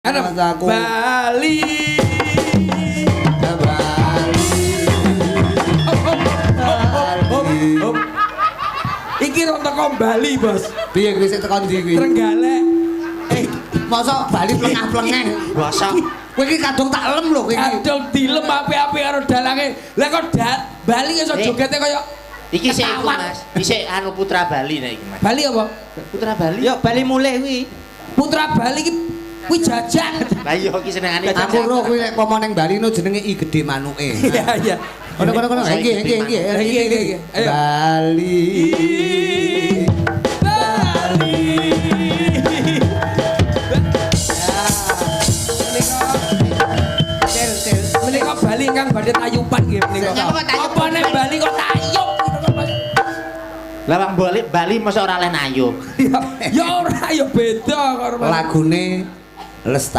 Aku Bali. Iki ron teko Bali, Bos. Piye kuwi sik tekan ndi kuwi? Trenggalek. Mosok Bali plengah-plengeh. Mosok Kowe iki kadung tak lem lho kowe iki. Kadung dilem apik-apik karo dalange. Lah kok Bali iso jogete kaya iki sik iku Mas. Iki anu Putra Bali nek iki Mas. Bali apa? Putra Bali. Yo Bali mulih kuwi. Putra Bali iki kuwi jajan. Lah iya iki senengane Aku ro kuwi nek pomo ning Bali no jenenge I Gede Manuke. Iya iya. Kono iki. Bali. Menika Bali ingkang badhe tayupan nggih menika. Apa nek Bali kok tayub? Lah wong Bali mosok ora oleh nayup. Ya ora ya beda karo Lagune Lestari.